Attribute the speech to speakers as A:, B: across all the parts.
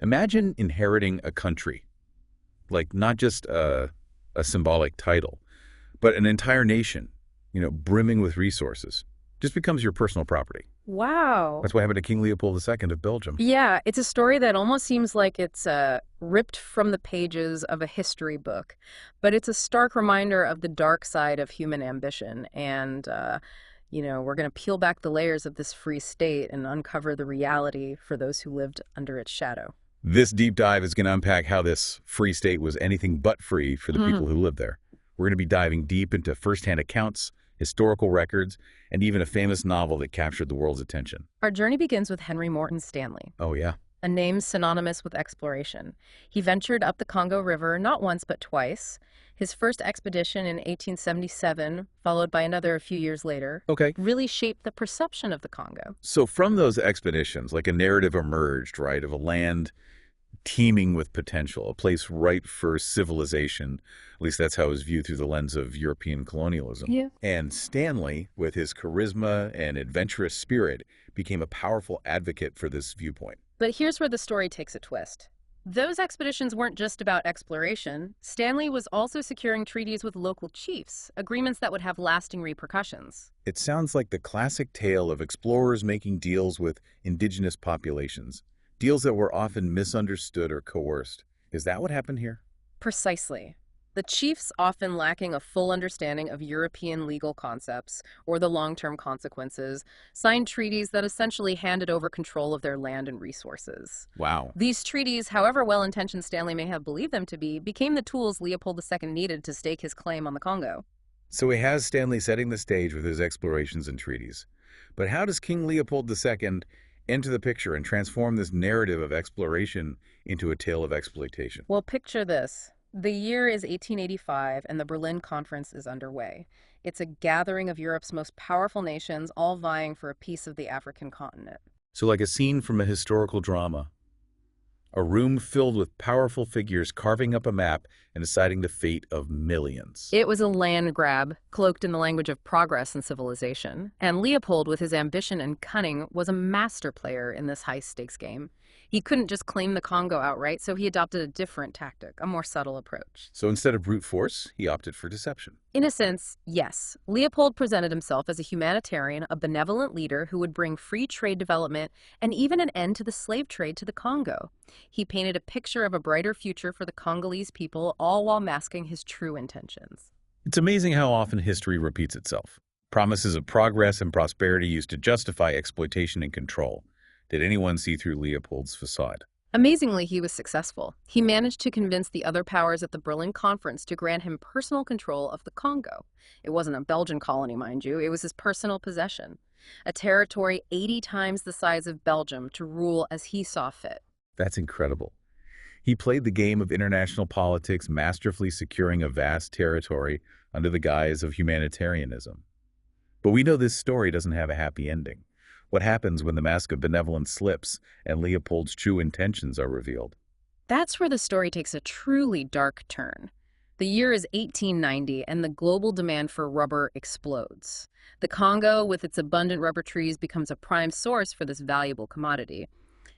A: Imagine inheriting a country, like not just a symbolic title, but an entire nation, brimming with resources. Just becomes your personal property.
B: Wow.
A: That's what happened to King Leopold II of Belgium.
B: Yeah, it's a story that almost seems like it's ripped from the pages of a history book, but it's a stark reminder of the dark side of human ambition. And, we're going to peel back the layers of this free state and uncover the reality for those who lived under its shadow.
A: This deep dive is going to unpack how this free state was anything but free for the people who lived there. We're going to be diving deep into firsthand accounts, historical records, and even a famous novel that captured the world's attention.
B: Our journey begins with Henry Morton Stanley,
A: Oh, yeah.
B: a name synonymous with exploration. He ventured up the Congo River not once but twice. His first expedition in 1877, followed by another a few years later,
A: Okay.
B: really shaped the perception of the Congo.
A: So from those expeditions, like a narrative emerged, right, of a land teeming with potential, a place ripe for civilization. At least that's how it was viewed through the lens of European colonialism.
B: Yeah.
A: And Stanley, with his charisma and adventurous spirit, became a powerful advocate for this viewpoint.
B: But here's where the story takes a twist. Those expeditions weren't just about exploration. Stanley was also securing treaties with local chiefs, agreements that would have lasting repercussions.
A: It sounds like the classic tale of explorers making deals with indigenous populations, deals that were often misunderstood or coerced. Is that what happened here?
B: Precisely. The chiefs, often lacking a full understanding of European legal concepts or the long-term consequences, signed treaties that essentially handed over control of their land and resources.
A: Wow.
B: These treaties, however well-intentioned Stanley may have believed them to be, became the tools Leopold II needed to stake his claim on the Congo.
A: So he has Stanley setting the stage with his explorations and treaties. But how does King Leopold II enter the picture and transform this narrative of exploration into a tale of exploitation?
B: Well, picture this. The year is 1885, and the Berlin Conference is underway. It's a gathering of Europe's most powerful nations, all vying for a piece of the African continent.
A: So like a scene from a historical drama, a room filled with powerful figures carving up a map and deciding the fate of millions.
B: It was a land grab, cloaked in the language of progress and civilization. And Leopold, with his ambition and cunning, was a master player in this high-stakes game. He couldn't just claim the Congo outright, so he adopted a different tactic, a more subtle approach.
A: So instead of brute force, he opted for deception.
B: In a sense, yes. Leopold presented himself as a humanitarian, a benevolent leader who would bring free trade development and even an end to the slave trade to the Congo. He painted a picture of a brighter future for the Congolese people, all while masking his true intentions.
A: It's amazing how often history repeats itself. Promises of progress and prosperity used to justify exploitation and control. Did anyone see through Leopold's facade?
B: Amazingly, he was successful. He managed to convince the other powers at the Berlin Conference to grant him personal control of the Congo. It wasn't a Belgian colony, mind you, it was his personal possession. A territory 80 times the size of Belgium to rule as he saw fit.
A: That's incredible. He played the game of international politics, masterfully securing a vast territory under the guise of humanitarianism. But we know this story doesn't have a happy ending. What happens when the mask of benevolence slips and Leopold's true intentions are revealed?
B: That's where the story takes a truly dark turn. The year is 1890, and the global demand for rubber explodes. The Congo, with its abundant rubber trees, becomes a prime source for this valuable commodity.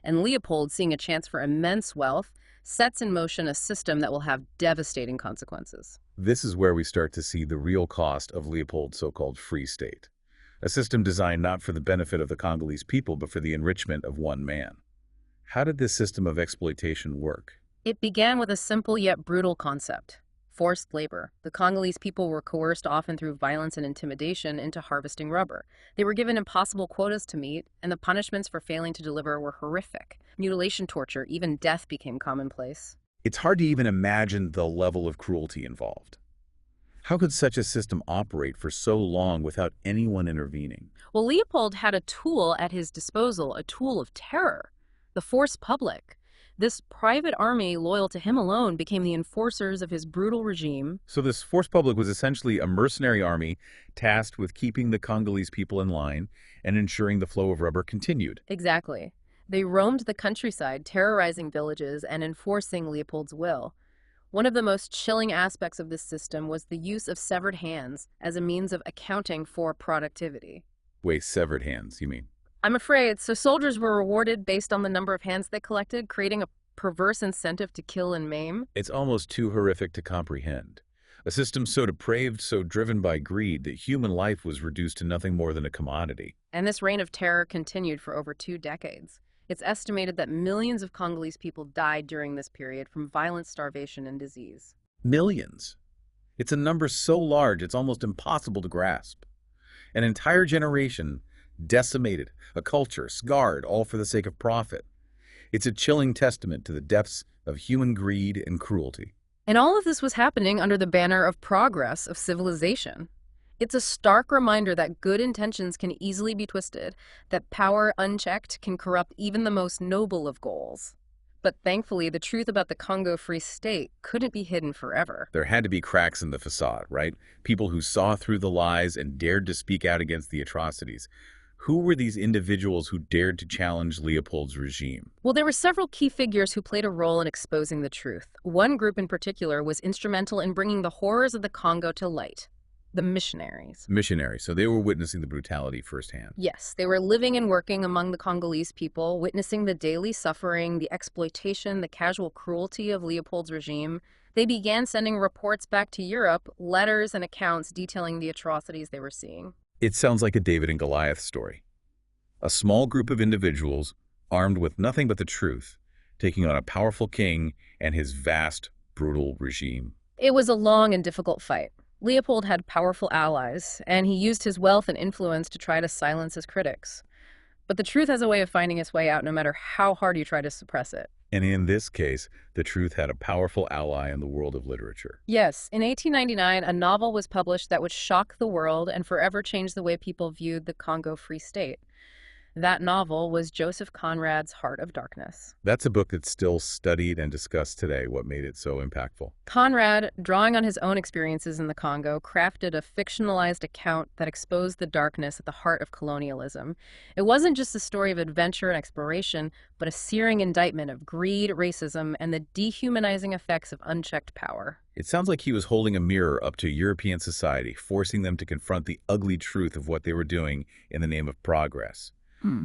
B: And Leopold, seeing a chance for immense wealth, sets in motion a system that will have devastating consequences.
A: This is where we start to see the real cost of Leopold's so-called free state. A system designed not for the benefit of the Congolese people, but for the enrichment of one man. How did this system of exploitation work?
B: It began with a simple yet brutal concept: forced labor. The Congolese people were coerced, often through violence and intimidation, into harvesting rubber. They were given impossible quotas to meet, and the punishments for failing to deliver were horrific. Mutilation, torture, even death became commonplace.
A: It's hard to even imagine the level of cruelty involved. How could such a system operate for so long without anyone intervening?
B: Well, Leopold had a tool at his disposal, a tool of terror: the force public. This private army, loyal to him alone, became the enforcers of his brutal regime.
A: So this force public was essentially a mercenary army tasked with keeping the Congolese people in line and ensuring the flow of rubber continued.
B: Exactly. They roamed the countryside, terrorizing villages and enforcing Leopold's will. One of the most chilling aspects of this system was the use of severed hands as a means of accounting for productivity.
A: Wait, severed hands, you mean?
B: I'm afraid, so soldiers were rewarded based on the number of hands they collected, creating a perverse incentive to kill and maim.
A: It's almost too horrific to comprehend. A system so depraved, so driven by greed, that human life was reduced to nothing more than a commodity.
B: And this reign of terror continued for over 2 decades. It's estimated that millions of Congolese people died during this period from violent starvation and disease.
A: Millions. It's a number so large it's almost impossible to grasp. An entire generation decimated, a culture scarred, all for the sake of profit. It's a chilling testament to the depths of human greed and cruelty.
B: And all of this was happening under the banner of progress, of civilization. It's a stark reminder that good intentions can easily be twisted, that power unchecked can corrupt even the most noble of goals. But thankfully, the truth about the Congo Free State couldn't be hidden forever.
A: There had to be cracks in the facade, right? People who saw through the lies and dared to speak out against the atrocities. Who were these individuals who dared to challenge Leopold's regime?
B: Well, there were several key figures who played a role in exposing the truth. One group in particular was instrumental in bringing the horrors of the Congo to light: the missionaries.
A: Missionaries, so they were witnessing the brutality firsthand.
B: Yes, they were living and working among the Congolese people, witnessing the daily suffering, the exploitation, the casual cruelty of Leopold's regime. They began sending reports back to Europe, letters and accounts detailing the atrocities they were seeing.
A: It sounds like a David and Goliath story. A small group of individuals, armed with nothing but the truth, taking on a powerful king and his vast, brutal regime.
B: It was a long and difficult fight. Leopold had powerful allies, and he used his wealth and influence to try to silence his critics. But the truth has a way of finding its way out no matter how hard you try to suppress it.
A: And in this case, the truth had a powerful ally in the world of literature.
B: Yes, in 1899, a novel was published that would shock the world and forever change the way people viewed the Congo Free State. That novel was Joseph Conrad's Heart of Darkness.
A: That's a book that's still studied and discussed today. What made it so impactful?
B: Conrad, drawing on his own experiences in the Congo, crafted a fictionalized account that exposed the darkness at the heart of colonialism. It wasn't just a story of adventure and exploration, but a searing indictment of greed, racism, and the dehumanizing effects of unchecked power.
A: It sounds like he was holding a mirror up to European society, forcing them to confront the ugly truth of what they were doing in the name of progress.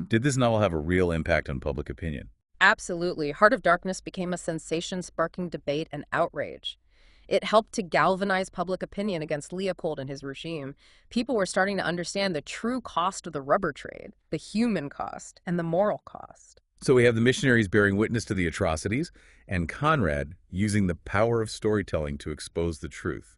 A: Did this novel have a real impact on public opinion?
B: Absolutely. Heart of Darkness became a sensation, sparking debate and outrage. It helped to galvanize public opinion against Leopold and his regime. People were starting to understand the true cost of the rubber trade, the human cost, and the moral cost.
A: So we have the missionaries bearing witness to the atrocities, and Conrad using the power of storytelling to expose the truth.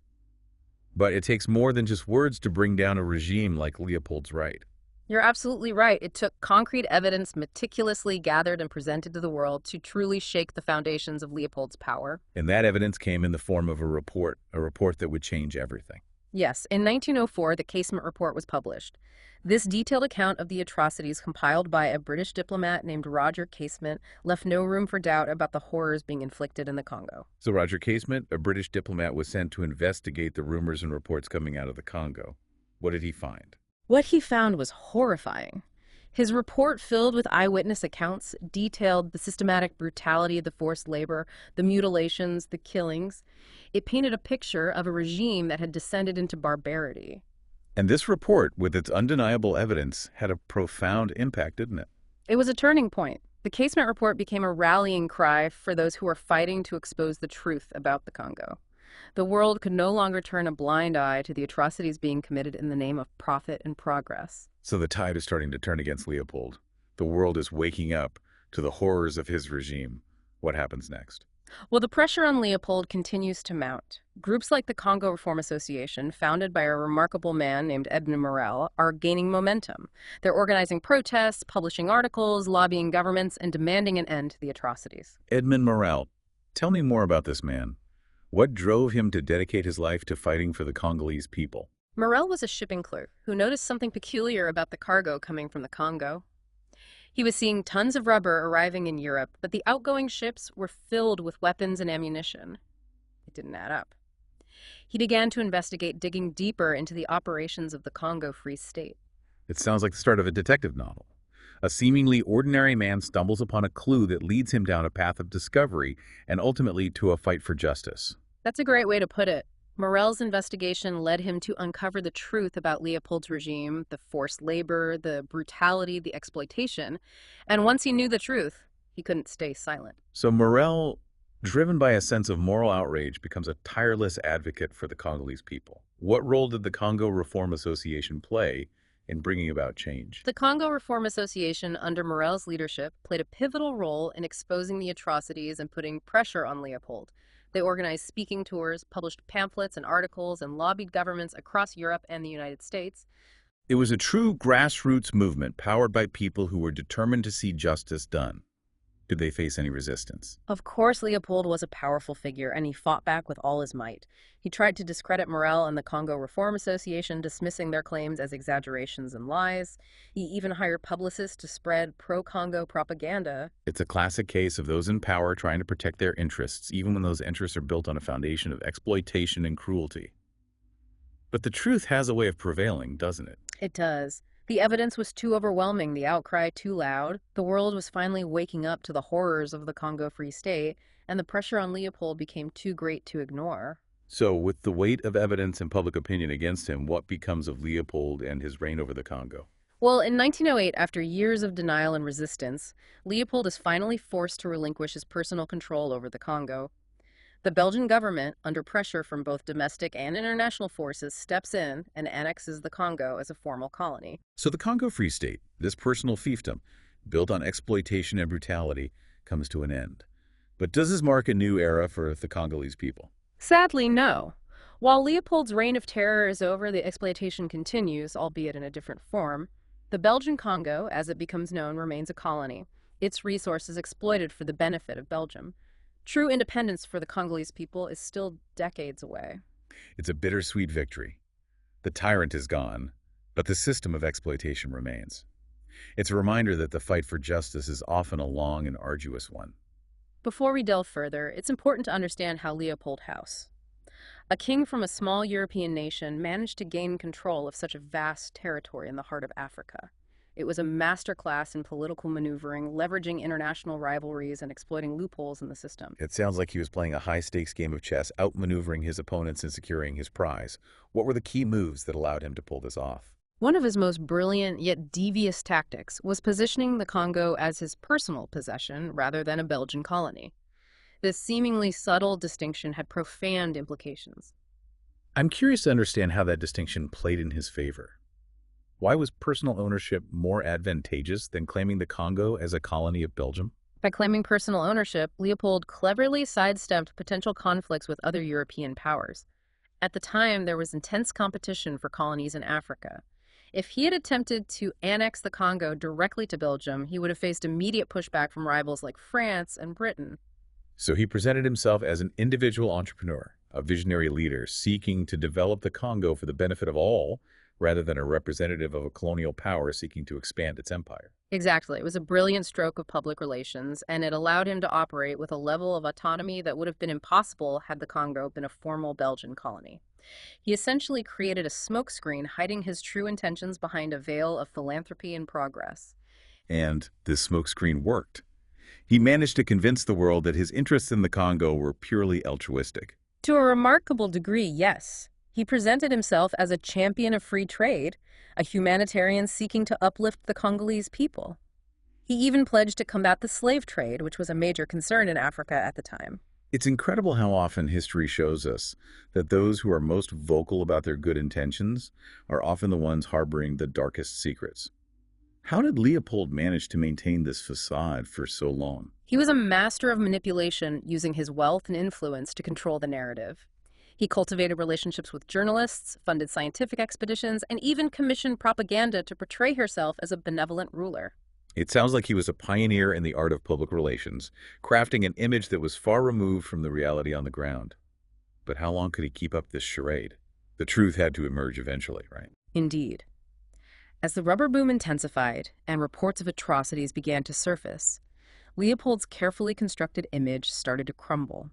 A: But it takes more than just words to bring down a regime like Leopold's right.
B: You're absolutely right. It took concrete evidence meticulously gathered and presented to the world to truly shake the foundations of Leopold's power.
A: And that evidence came in the form of a report that would change everything.
B: Yes, in 1904, the Casement Report was published. This detailed account of the atrocities compiled by a British diplomat named Roger Casement left no room for doubt about the horrors being inflicted in the Congo.
A: So Roger Casement, a British diplomat, was sent to investigate the rumors and reports coming out of the Congo. What did he find?
B: What he found was horrifying. His report, filled with eyewitness accounts, detailed the systematic brutality of the forced labor, the mutilations, the killings. It painted a picture of a regime that had descended into barbarity.
A: And this report, with its undeniable evidence, had a profound impact, didn't it?
B: It was a turning point. The Casement Report became a rallying cry for those who were fighting to expose the truth about the Congo. The world could no longer turn a blind eye to the atrocities being committed in the name of profit and progress.
A: So the tide is starting to turn against Leopold. The world is waking up to the horrors of his regime. What happens next?
B: Well, the pressure on Leopold continues to mount. Groups like the Congo Reform Association, founded by a remarkable man named Edmund Morel, are gaining momentum. They're organizing protests, publishing articles, lobbying governments, and demanding an end to the atrocities.
A: Edmund Morel. Tell me more about this man. What drove him to dedicate his life to fighting for the Congolese people?
B: Morel was a shipping clerk who noticed something peculiar about the cargo coming from the Congo. He was seeing tons of rubber arriving in Europe, but the outgoing ships were filled with weapons and ammunition. It didn't add up. He began to investigate, digging deeper into the operations of the Congo Free State.
A: It sounds like the start of a detective novel. A seemingly ordinary man stumbles upon a clue that leads him down a path of discovery and ultimately to a fight for justice.
B: That's a great way to put it. Morel's investigation led him to uncover the truth about Leopold's regime, the forced labor, the brutality, the exploitation. And once he knew the truth, He couldn't stay silent.
A: So Morel, driven by a sense of moral outrage, becomes a tireless advocate for the Congolese people. What role did the Congo Reform Association play in bringing about change?
B: The Congo Reform Association, under Morel's leadership, played a pivotal role in exposing the atrocities and putting pressure on Leopold. They organized speaking tours, published pamphlets and articles, and lobbied governments across Europe and the United States.
A: It was a true grassroots movement powered by people who were determined to see justice done. Did they face any resistance?
B: Of course, Leopold was a powerful figure, and he fought back with all his might. He tried to discredit Morel and the Congo Reform Association, dismissing their claims as exaggerations and lies. He even hired publicists to spread pro-Congo propaganda.
A: It's a classic case of those in power trying to protect their interests, even when those interests are built on a foundation of exploitation and cruelty. But the truth has a way of prevailing, doesn't it?
B: It does. The evidence was too overwhelming, the outcry too loud. The world was finally waking up to the horrors of the Congo Free State, and the pressure on Leopold became too great to ignore.
A: So, with the weight of evidence and public opinion against him, what becomes of Leopold and his reign over the Congo?
B: Well, in 1908, after years of denial and resistance, Leopold is finally forced to relinquish his personal control over the Congo. The Belgian government, under pressure from both domestic and international forces, steps in and annexes the Congo as a formal colony.
A: So the Congo Free State, this personal fiefdom, built on exploitation and brutality, comes to an end. But does this mark a new era for the Congolese people?
B: Sadly, no. While Leopold's reign of terror is over, the exploitation continues, albeit in a different form. The Belgian Congo, as it becomes known, remains a colony, its resources exploited for the benefit of Belgium. True independence for the Congolese people is still decades away.
A: It's a bittersweet victory. The tyrant is gone, but the system of exploitation remains. It's a reminder that the fight for justice is often a long and arduous one.
B: Before we delve further, it's important to understand how Leopold House, a king from a small European nation, managed to gain control of such a vast territory in the heart of Africa. It was a masterclass in political maneuvering, leveraging international rivalries and exploiting loopholes in the system.
A: It sounds like he was playing a high-stakes game of chess, outmaneuvering his opponents and securing his prize. What were the key moves that allowed him to pull this off?
B: One of his most brilliant yet devious tactics was positioning the Congo as his personal possession rather than a Belgian colony. This seemingly subtle distinction had profound implications.
A: I'm curious to understand how that distinction played in his favor. Why was personal ownership more advantageous than claiming the Congo as a colony of Belgium?
B: By claiming personal ownership, Leopold cleverly sidestepped potential conflicts with other European powers. At the time, there was intense competition for colonies in Africa. If he had attempted to annex the Congo directly to Belgium, he would have faced immediate pushback from rivals like France and Britain.
A: So he presented himself as an individual entrepreneur, a visionary leader seeking to develop the Congo for the benefit of all, rather than a representative of a colonial power seeking to expand its empire.
B: Exactly. It was a brilliant stroke of public relations, and it allowed him to operate with a level of autonomy that would have been impossible had the Congo been a formal Belgian colony. He essentially created a smokescreen hiding his true intentions behind a veil of philanthropy and progress.
A: And this smokescreen worked. He managed to convince the world that his interests in the Congo were purely altruistic.
B: To a remarkable degree, yes. He presented himself as a champion of free trade, a humanitarian seeking to uplift the Congolese people. He even pledged to combat the slave trade, which was a major concern in Africa at the time.
A: It's incredible how often history shows us that those who are most vocal about their good intentions are often the ones harboring the darkest secrets. How did Leopold manage to maintain this facade for so long?
B: He was a master of manipulation, using his wealth and influence to control the narrative. He cultivated relationships with journalists, funded scientific expeditions, and even commissioned propaganda to portray herself as a benevolent ruler.
A: It sounds like he was a pioneer in the art of public relations, crafting an image that was far removed from the reality on the ground. But how long could he keep up this charade? The truth had to emerge eventually, right?
B: Indeed. As the rubber boom intensified and reports of atrocities began to surface, Leopold's carefully constructed image started to crumble.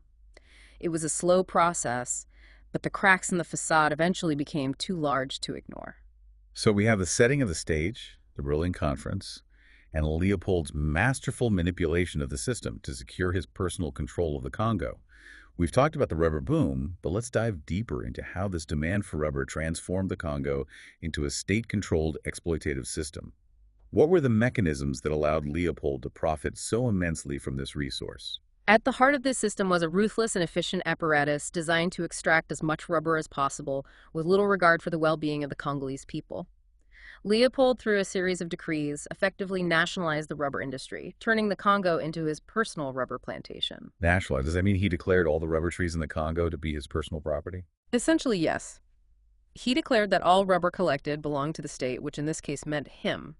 B: It was a slow process, but the cracks in the facade eventually became too large to ignore.
A: So we have the setting of the stage, the Berlin Conference, and Leopold's masterful manipulation of the system to secure his personal control of the Congo. We've talked about the rubber boom, but let's dive deeper into how this demand for rubber transformed the Congo into a state-controlled exploitative system. What were the mechanisms that allowed Leopold to profit so immensely from this resource?
B: At the heart of this system was a ruthless and efficient apparatus designed to extract as much rubber as possible with little regard for the well-being of the Congolese people. Leopold, through a series of decrees, effectively nationalized the rubber industry, turning the Congo into his personal rubber plantation.
A: Nationalized. Does that mean he declared all the rubber trees in the Congo to be his personal property?
B: Essentially, yes. He declared that all rubber collected belonged to the state, which in this case meant him.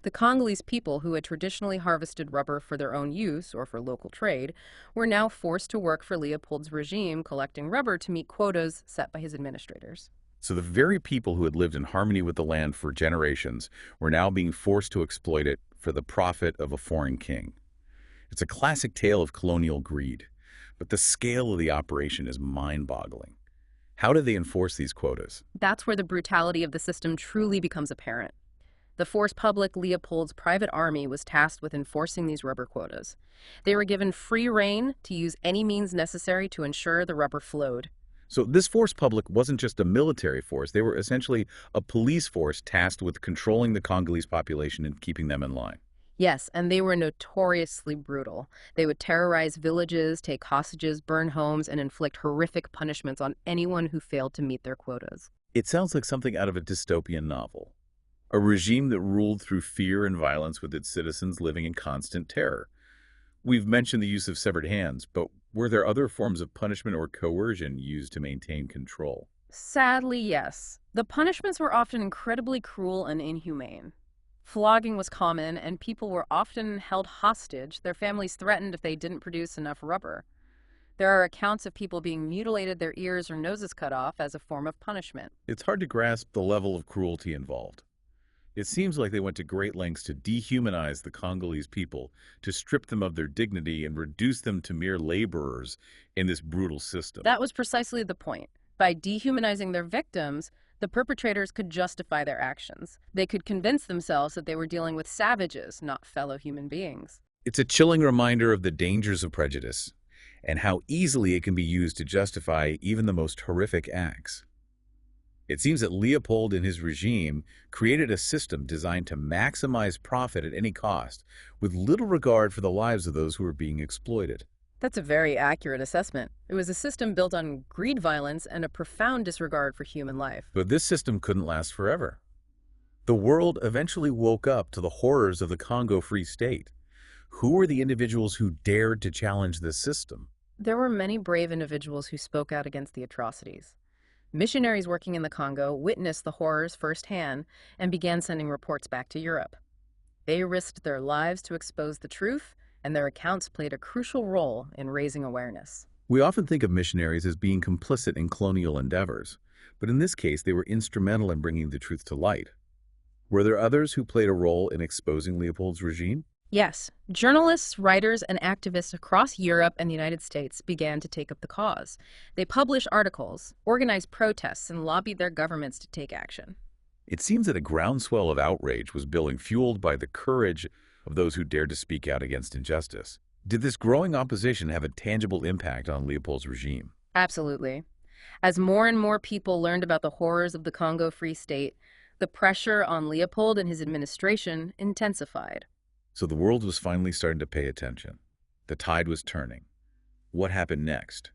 B: The Congolese people, who had traditionally harvested rubber for their own use or for local trade, were now forced to work for Leopold's regime, collecting rubber to meet quotas set by his administrators.
A: So the very people who had lived in harmony with the land for generations were now being forced to exploit it for the profit of a foreign king. It's a classic tale of colonial greed, but the scale of the operation is mind-boggling. How did they enforce these quotas?
B: That's where the brutality of the system truly becomes apparent. The force public, Leopold's private army, was tasked with enforcing these rubber quotas. They were given free rein to use any means necessary to ensure the rubber flowed.
A: So this force public wasn't just a military force. They were essentially a police force tasked with controlling the Congolese population and keeping them in line.
B: Yes, and they were notoriously brutal. They would terrorize villages, take hostages, burn homes, and inflict horrific punishments on anyone who failed to meet their quotas.
A: It sounds like something out of a dystopian novel. A regime that ruled through fear and violence with its citizens living in constant terror. We've mentioned the use of severed hands, but were there other forms of punishment or coercion used to maintain control?
B: Sadly, yes. The punishments were often incredibly cruel and inhumane. Flogging was common, and people were often held hostage, their families threatened if they didn't produce enough rubber. There are accounts of people being mutilated, their ears or noses cut off as a form of punishment.
A: It's hard to grasp the level of cruelty involved. It seems like they went to great lengths to dehumanize the Congolese people, to strip them of their dignity and reduce them to mere laborers in this brutal system.
B: That was precisely the point. By dehumanizing their victims, the perpetrators could justify their actions. They could convince themselves that they were dealing with savages, not fellow human beings.
A: It's a chilling reminder of the dangers of prejudice and how easily it can be used to justify even the most horrific acts. It seems that Leopold and his regime created a system designed to maximize profit at any cost, with little regard for the lives of those who were being exploited.
B: That's a very accurate assessment. It was a system built on greed, violence, and a profound disregard for human life.
A: But this system couldn't last forever. The world eventually woke up to the horrors of the Congo Free State. Who were the individuals who dared to challenge this system?
B: There were many brave individuals who spoke out against the atrocities. Missionaries working in the Congo witnessed the horrors firsthand and began sending reports back to Europe. They risked their lives to expose the truth, and their accounts played a crucial role in raising awareness.
A: We often think of missionaries as being complicit in colonial endeavors, but in this case they were instrumental in bringing the truth to light. Were there others who played a role in exposing Leopold's regime?
B: Yes, journalists, writers, and activists across Europe and the United States began to take up the cause. They published articles, organized protests, and lobbied their governments to take action.
A: It seems that a groundswell of outrage was building, fueled by the courage of those who dared to speak out against injustice. Did this growing opposition have a tangible impact on Leopold's regime?
B: Absolutely. As more and more people learned about the horrors of the Congo Free State, the pressure on Leopold and his administration intensified.
A: So the world was finally starting to pay attention. The tide was turning. What happened next?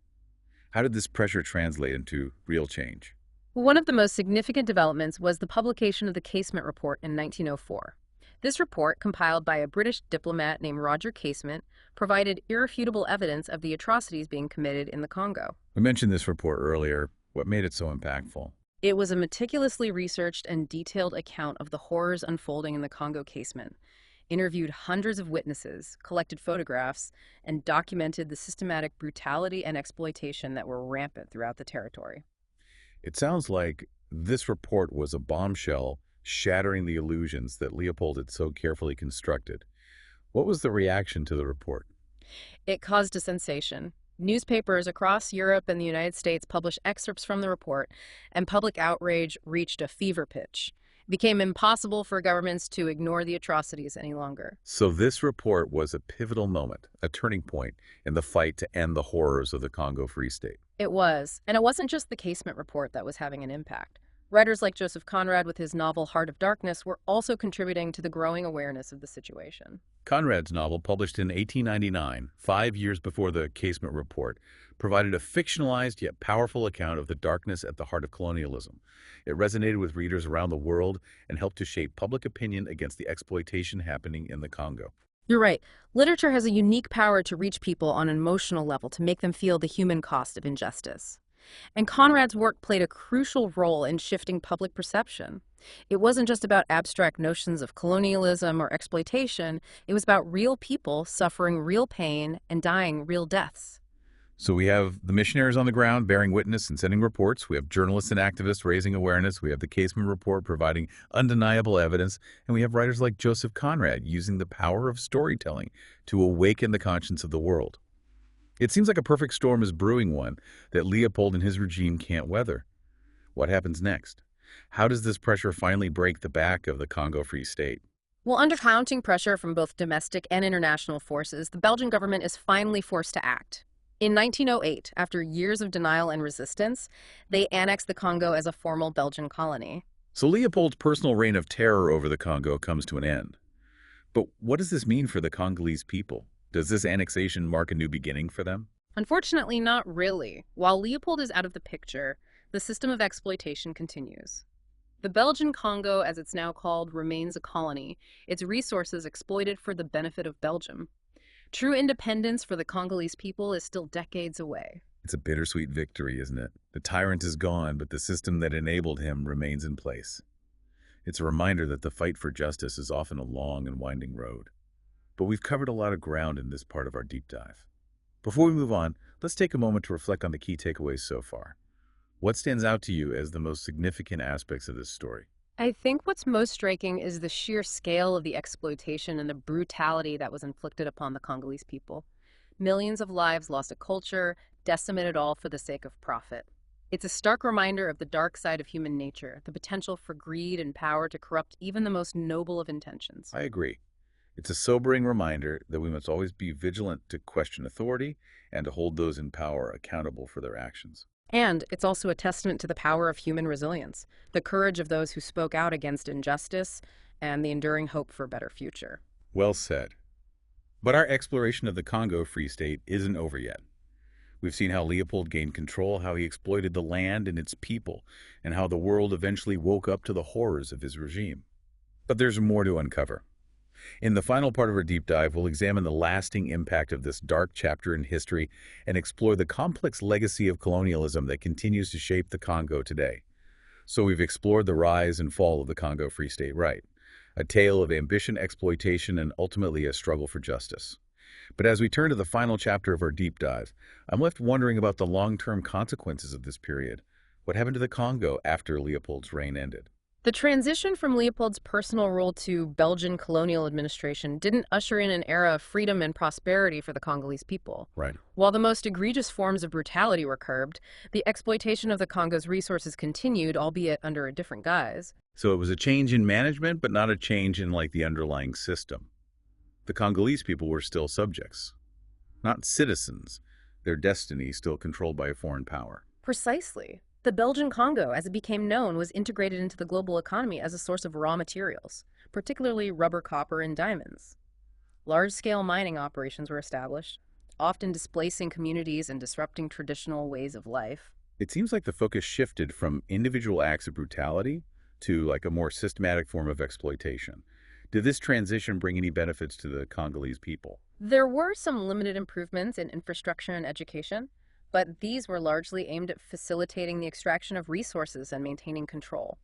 A: How did this pressure translate into real change?
B: One of the most significant developments was the publication of the Casement Report in 1904. This report, compiled by a British diplomat named Roger Casement, provided irrefutable evidence of the atrocities being committed in the Congo.
A: We mentioned this report earlier. What made it so impactful?
B: It was a meticulously researched and detailed account of the horrors unfolding in the Congo Casement, interviewed hundreds of witnesses, collected photographs, and documented the systematic brutality and exploitation that were rampant throughout the territory.
A: It sounds like this report was a bombshell shattering the illusions that Leopold had so carefully constructed. What was the reaction to the report?
B: It caused a sensation. Newspapers across Europe and the United States published excerpts from the report, and public outrage reached a fever pitch. It became impossible for governments to ignore the atrocities any longer.
A: So this report was a pivotal moment, a turning point in the fight to end the horrors of the Congo Free State.
B: It was. And it wasn't just the Casement report that was having an impact. Writers like Joseph Conrad with his novel Heart of Darkness were also contributing to the growing awareness of the situation.
A: Conrad's novel, published in 1899, 5 years before the Casement Report, provided a fictionalized yet powerful account of the darkness at the heart of colonialism. It resonated with readers around the world and helped to shape public opinion against the exploitation happening in the Congo.
B: You're right. Literature has a unique power to reach people on an emotional level to make them feel the human cost of injustice. And Conrad's work played a crucial role in shifting public perception. It wasn't just about abstract notions of colonialism or exploitation, it was about real people suffering real pain and dying real deaths.
A: So we have the missionaries on the ground bearing witness and sending reports. We have journalists and activists raising awareness. We have the Casement Report providing undeniable evidence. And we have writers like Joseph Conrad using the power of storytelling to awaken the conscience of the world. It seems like a perfect storm is brewing, one that Leopold and his regime can't weather. What happens next? How does this pressure finally break the back of the Congo Free State?
B: Well, under mounting pressure from both domestic and international forces, the Belgian government is finally forced to act. In 1908, after years of denial and resistance, they annexed the Congo as a formal Belgian colony.
A: So Leopold's personal reign of terror over the Congo comes to an end. But what does this mean for the Congolese people? Does this annexation mark a new beginning for them?
B: Unfortunately, not really. While Leopold is out of the picture, the system of exploitation continues. The Belgian Congo, as it's now called, remains a colony, its resources exploited for the benefit of Belgium. True independence for the Congolese people is still decades away.
A: It's a bittersweet victory, isn't it? The tyrant is gone, but the system that enabled him remains in place. It's a reminder that the fight for justice is often a long and winding road. But we've covered a lot of ground in this part of our deep dive. Before we move on, let's take a moment to reflect on the key takeaways so far. What stands out to you as the most significant aspects of this story?
B: I think what's most striking is the sheer scale of the exploitation and the brutality that was inflicted upon the Congolese people. Millions of lives lost a culture, decimated all for the sake of profit. It's a stark reminder of the dark side of human nature, the potential for greed and power to corrupt even the most noble of intentions.
A: I agree. It's a sobering reminder that we must always be vigilant to question authority and to hold those in power accountable for their actions.
B: And it's also a testament to the power of human resilience, the courage of those who spoke out against injustice, and the enduring hope for a better future.
A: Well said. But our exploration of the Congo Free State isn't over yet. We've seen how Leopold gained control, how he exploited the land and its people, and how the world eventually woke up to the horrors of his regime. But there's more to uncover. In the final part of our deep dive, we'll examine the lasting impact of this dark chapter in history and explore the complex legacy of colonialism that continues to shape the Congo today. So we've explored the rise and fall of the Congo Free State, right? A tale of ambition, exploitation, and ultimately a struggle for justice. But as we turn to the final chapter of our deep dive, I'm left wondering about the long-term consequences of this period. What happened to the Congo after Leopold's reign ended?
B: The transition from Leopold's personal rule to Belgian colonial administration didn't usher in an era of freedom and prosperity for the Congolese people.
A: Right.
B: While the most egregious forms of brutality were curbed, the exploitation of the Congo's resources continued, albeit under a different guise.
A: So it was a change in management, but not a change in the underlying system. The Congolese people were still subjects, not citizens, their destiny still controlled by a foreign power.
B: Precisely. The Belgian Congo, as it became known, was integrated into the global economy as a source of raw materials, particularly rubber, copper, and diamonds. Large-scale mining operations were established, often displacing communities and disrupting traditional ways of life.
A: It seems like the focus shifted from individual acts of brutality to a more systematic form of exploitation. Did this transition bring any benefits to the Congolese people?
B: There were some limited improvements in infrastructure and education, but these were largely aimed at facilitating the extraction of resources and maintaining control.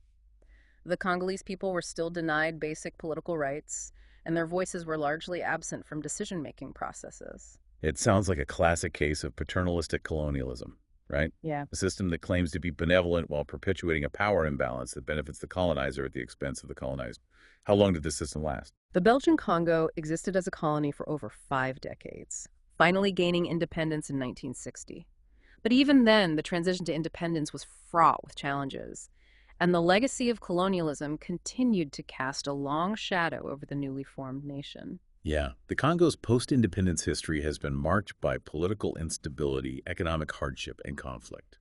B: The Congolese people were still denied basic political rights, and their voices were largely absent from decision-making processes.
A: It sounds like a classic case of paternalistic colonialism, right?
B: Yeah.
A: A system that claims to be benevolent while perpetuating a power imbalance that benefits the colonizer at the expense of the colonized. How long did this system last?
B: The Belgian Congo existed as a colony for over 5 decades, finally gaining independence in 1960. But even then, the transition to independence was fraught with challenges, and the legacy of colonialism continued to cast a long shadow over the newly formed nation.
A: Yeah, the Congo's post-independence history has been marked by political instability, economic hardship, and conflict.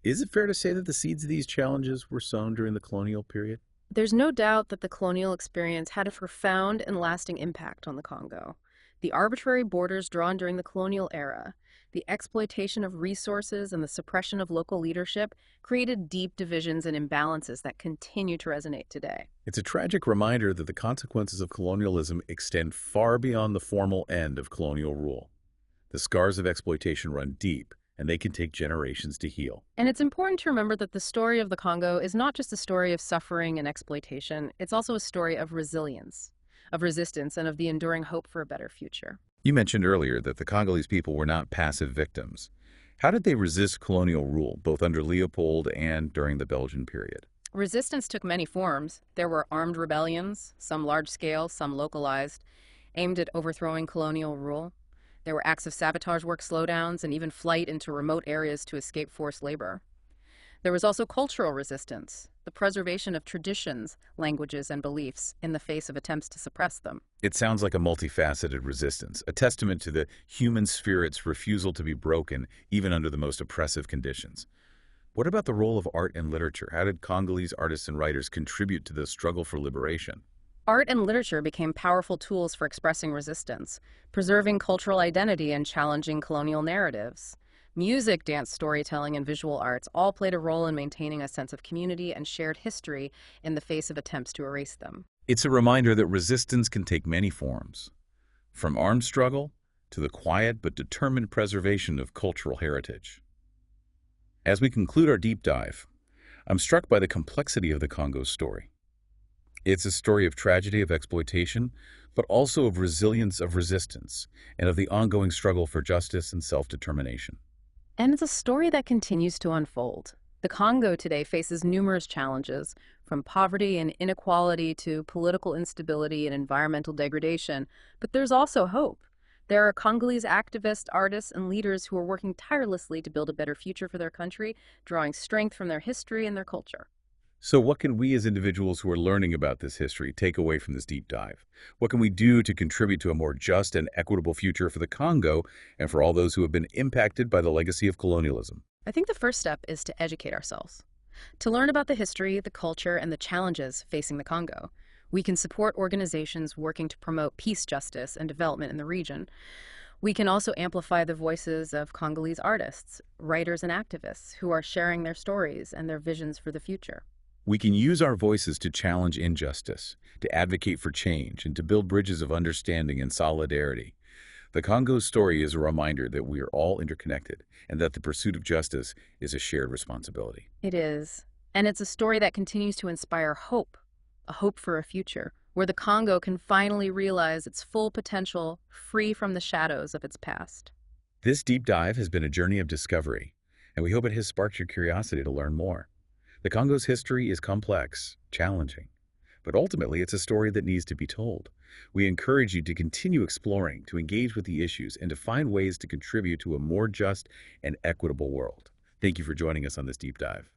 A: Is it fair to say that the seeds of these challenges were sown during the colonial period?
B: There's no doubt that the colonial experience had a profound and lasting impact on the Congo. The arbitrary borders drawn during the colonial era, the exploitation of resources, and the suppression of local leadership created deep divisions and imbalances that continue to resonate today.
A: It's a tragic reminder that the consequences of colonialism extend far beyond the formal end of colonial rule. The scars of exploitation run deep, and they can take generations to heal.
B: And it's important to remember that the story of the Congo is not just a story of suffering and exploitation, it's also a story of resilience, of resistance, and of the enduring hope for a better future.
A: You mentioned earlier that the Congolese people were not passive victims. How did they resist colonial rule, both under Leopold and during the Belgian period?
B: Resistance took many forms. There were armed rebellions, some large-scale, some localized, aimed at overthrowing colonial rule. There were acts of sabotage work slowdowns and even flight into remote areas to escape forced labor. There was also cultural resistance, the preservation of traditions, languages, and beliefs in the face of attempts to suppress them.
A: It sounds like a multifaceted resistance, a testament to the human spirit's refusal to be broken even under the most oppressive conditions. What about the role of art and literature? How did Congolese artists and writers contribute to the struggle for liberation?
B: Art and literature became powerful tools for expressing resistance, preserving cultural identity and challenging colonial narratives. Music, dance, storytelling, and visual arts all played a role in maintaining a sense of community and shared history in the face of attempts to erase them.
A: It's a reminder that resistance can take many forms, from armed struggle to the quiet but determined preservation of cultural heritage. As we conclude our deep dive, I'm struck by the complexity of the Congo's story. It's a story of tragedy, of exploitation, but also of resilience, of resistance, and of the ongoing struggle for justice and self-determination.
B: And it's a story that continues to unfold. The Congo today faces numerous challenges, from poverty and inequality to political instability and environmental degradation, but there's also hope. There are Congolese activists, artists, and leaders who are working tirelessly to build a better future for their country, drawing strength from their history and their culture.
A: So what can we as individuals who are learning about this history take away from this deep dive? What can we do to contribute to a more just and equitable future for the Congo and for all those who have been impacted by the legacy of colonialism?
B: I think the first step is to educate ourselves, to learn about the history, the culture, and the challenges facing the Congo. We can support organizations working to promote peace, justice, and development in the region. We can also amplify the voices of Congolese artists, writers, and activists who are sharing their stories and their visions for the future.
A: We can use our voices to challenge injustice, to advocate for change, and to build bridges of understanding and solidarity. The Congo's story is a reminder that we are all interconnected and that the pursuit of justice is a shared responsibility.
B: It is. And it's a story that continues to inspire hope, a hope for a future where the Congo can finally realize its full potential, free from the shadows of its past.
A: This deep dive has been a journey of discovery, and we hope it has sparked your curiosity to learn more. The Congo's history is complex, challenging, but ultimately it's a story that needs to be told. We encourage you to continue exploring, to engage with the issues, and to find ways to contribute to a more just and equitable world. Thank you for joining us on this deep dive.